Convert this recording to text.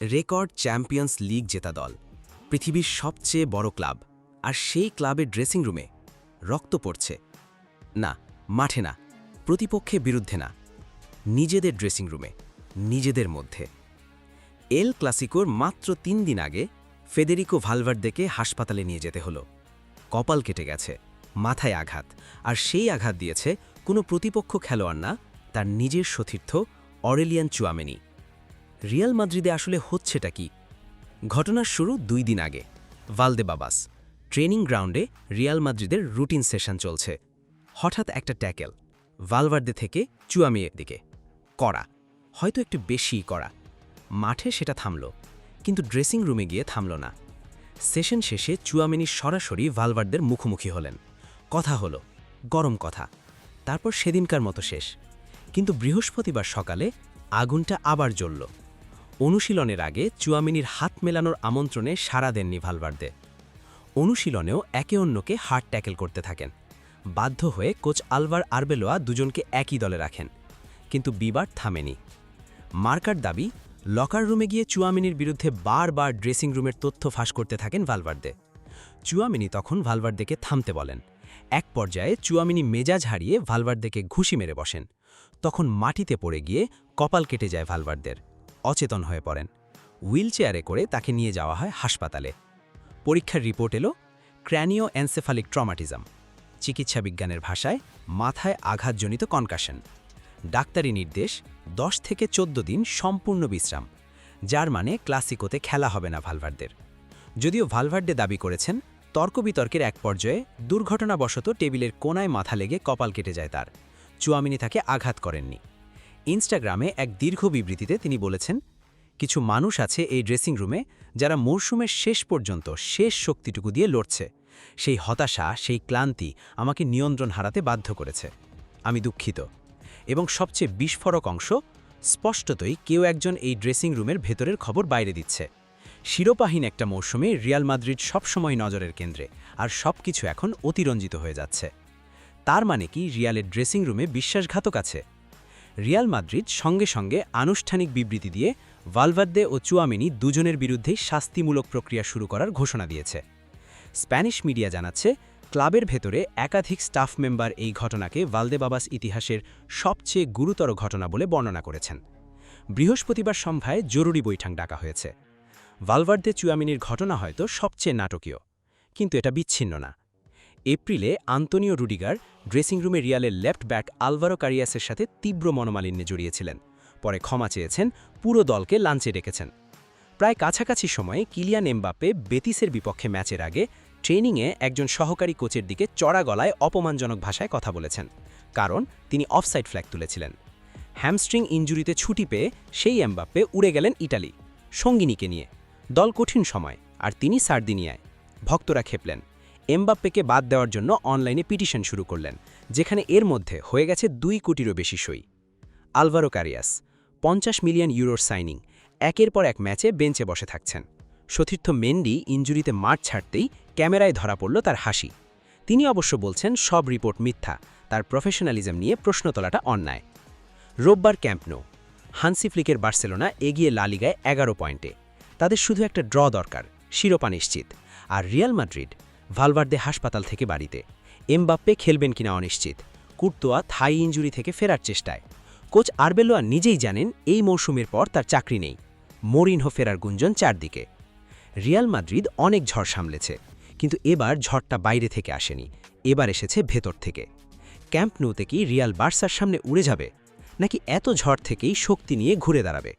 Record champions league জেতা দল, পৃথিবীর সবচেয়ে বড় ক্লাব, আর সেই ক্লাবের ড্রেসিং রুমে রক্ত পড়ছে। না, মাঠে না, প্রতিপক্ষের বিরুদ্ধে না, নিজেদের ড্রেসিং রুমে, নিজেদের মধ্যে। এল ক্লাসিকোর মাত্র ৩ দিন আগে ফেদেরিকো ভালভার্দেকে হাসপাতালে নিয়ে যেতে হলো। কপাল কেটে গেছে, মাথায় আঘাত, আর সেই আঘাত দিয়েছে কোনো প্রতিপক্ষ খেলোয়াড় না, তার নিজের সতীর্থ অরেলিয়ান চুয়ামেনি। রিয়াল মাদ্রিদে আসলে হচ্ছেটা কি? ঘটনার শুরু ২ দিন আগে। ভালদেবাবাস ট্রেনিং গ্রাউন্ডে রিয়াল মাদ্রিদের রুটিন সেশন চলছে। হঠাৎ একটা ট্যাকেল ভালভার্দে থেকে চুয়ামেনির দিকে, কড়া, হয়তো একটু বেশিই কড়া। মাঠে সেটা থামল, কিন্তু ড্রেসিং রুমে গিয়ে থামল না। সেশন শেষে চুয়ামেনি সরাসরি ভালভার্দের মুখোমুখি হলেন। কথা হলো, গরম কথা। তারপর সেদিনকার মতো শেষ। কিন্তু বৃহস্পতিবার সকালে আগুনটা আবার জ্বলল। অনুশীলনের আগে চুয়ামেনির হাত মেলানোর আমন্ত্রণে সাড়া দেননি ভালভার্দে। অনুশীলনেও একে অন্যকে হার্ড ট্যাকেল করতে থাকেন। বাধ্য হয়ে কোচ আলভার আরবেলোয়া দুজনকে একই দলে রাখেন। কিন্তু বিবাদ থামেনি। মার্কার দাবি, লকার রুমে গিয়ে চুয়ামেনির বিরুদ্ধে বারবার ড্রেসিং রুমের তথ্য ফাঁস করতে থাকেন ভালভার্দে। চুয়ামেনি তখন ভালভার্দেকে থামতে বলেন। এক পর্যায়ে চুয়ামেনি মেজাজ হারিয়ে ভালভার্দেকে ঘুষি মেরে বসেন। তখন মাটিতে পড়ে গিয়ে কপাল কেটে যায় ভালভার্দের। অচেতন হয়ে পড়েন। হুইলচেয়ারে করে তাকে নিয়ে যাওয়া হয় হাসপাতালে। পরীক্ষার রিপোর্ট এলো ক্র্যানিও এনসেফালিক ট্রমাটিজম, চিকিৎসা বিজ্ঞানের ভাষায় মাথায় আঘাতজনিত কনকাশন। ডাক্তারি নির্দেশ ১০ থেকে ১৪ দিন সম্পূর্ণ বিশ্রাম, যার মানে ক্লাসিকোতে খেলা হবে না ভালভার্দের। যদিও ভালভার্দে দাবি করেছেন তর্ক-বিতর্কের এক পর্যায়ে দুর্ঘটনাবশত টেবিলের কোনায় মাথা লেগে কপাল কেটে যায় তার। চুয়ামেনি তাকে আঘাত করেননি। ইনস্টাগ্রামে এক দীর্ঘ বিবৃতিতে তিনি বলেছেন, কিছু মানুষ আছে এই ড্রেসিং রুমে যারা মরশুমের শেষ পর্যন্ত শেষ শক্তিটুকু দিয়ে লড়ছে। সেই হতাশা, সেই ক্লান্তি আমাকে নিয়ন্ত্রণ হারাতে বাধ্য করেছে। আমি দুঃখিত। এবং সবচেয়ে বিস্ফোরক অংশ, স্পষ্টতই কেউ একজন এই ড্রেসিং রুমের ভেতরের খবর বাইরে দিচ্ছে। শিরোপাহীন একটা মৌসুমে রিয়াল মাদ্রিদ সবসময় নজরের কেন্দ্রে, আর সবকিছু এখন অতিরঞ্জিত হয়ে যাচ্ছে। তার মানে কি রিয়ালের ড্রেসিং রুমে বিশ্বাসঘাতক আছে? রিয়াল মাদ্রিদ সঙ্গে সঙ্গে আনুষ্ঠানিক বিবৃতি দিয়ে ভালভার্দে ও চুয়ামেনি দুজনের বিরুদ্ধেই শাস্তিমূলক প্রক্রিয়া শুরু করার ঘোষণা দিয়েছে। স্প্যানিশ মিডিয়া জানাচ্ছে, ক্লাবের ভেতরে একাধিক স্টাফ মেম্বার এই ঘটনাকে ভালদেবাবাস ইতিহাসের সবচেয়ে গুরুতর ঘটনা বলে বর্ণনা করেছেন। বৃহস্পতিবার সন্ধ্যায় জরুরি বৈঠক ডাকা হয়েছে। ভালভার্দে চুয়ামেনির ঘটনা হয়তো সবচেয়ে নাটকীয়, কিন্তু এটা বিচ্ছিন্ন না। এপ্রিলে আন্তোনিও রুডিগার ড্রেসিং রুমে রিয়ালের লেফট ব্যাক আলভারো কারিয়াসের সাথে তীব্র মনোমালিন্যে জড়িয়েছিলেন। পরে ক্ষমা চেয়েছেন, পুরো দলকে লাঞ্চে ডেকেছেন। প্রায় কাছাকাছি সময়ে কিলিয়ান এমবাপ্পে বেতিসের বিপক্ষে ম্যাচের আগে ট্রেনিংয়ে একজন সহকারী কোচের দিকে চড়া গলায় অপমানজনক ভাষায় কথা বলেছেন, কারণ তিনি অফসাইড ফ্ল্যাগ তুলেছিলেন। হ্যামস্ট্রিং ইনজুরিতে ছুটি পেয়ে সেই এমবাপ্পে উড়ে গেলেন ইটালি সঙ্গিনীকে নিয়ে। দল কঠিন সময়, আর তিনি সার্দিনিয়ায়। ভক্তরা খেপলেন। এমবাপ্পেকে বাদ দেওয়ার জন্য অনলাইনে পিটিশন শুরু করলেন, যেখানে এর মধ্যে হয়ে গেছে ২ কোটিরও বেশি সই। আলভারো কারিয়াস ৫০ মিলিয়ন ইউরোর সাইনিং, একের পর এক ম্যাচে বেঞ্চে বসে থাকছেন। সতীর্থ মেন্ডি ইনজুরিতে মাঠ ছাড়তেই ক্যামেরায় ধরা পড়ল তার হাসি। তিনি অবশ্য বলছেন সব রিপোর্ট মিথ্যা, তার প্রফেশনালিজম নিয়ে প্রশ্ন তোলাটা অন্যায়। রোববার ক্যাম্প নো, হান্সি ফ্লিকের বার্সেলোনা এগিয়ে লা লিগায় ১১ পয়েন্টে। তাদের শুধু একটা ড্র দরকার, শিরোপা নিশ্চিত। আর রিয়াল মাদ্রিদ, ভালভার্দে হাসপাতাল থেকে বাড়িতে, এমবাপ্পে খেলবেন কিনা অনিশ্চিত, কুর্তোয়া থাই ইনজুরি থেকে ফেরার চেষ্টায়। কোচ আরবেলোয়া নিজেই জানেন এই মৌসুমের পর তার চাকরি নেই। মরিনহো ফেরার গুঞ্জন চারদিকে। রিয়াল মাদ্রিদ অনেক ঝড় সামলেছে, কিন্তু এবার ঝড়টা বাইরে থেকে আসেনি, এবার এসেছে ভেতর থেকে। ক্যাম্প নোতে কি রিয়াল বার্সার সামনে উড়ে যাবে, নাকি এত ঝড় থেকেই শক্তি নিয়ে ঘুরে দাঁড়াবে?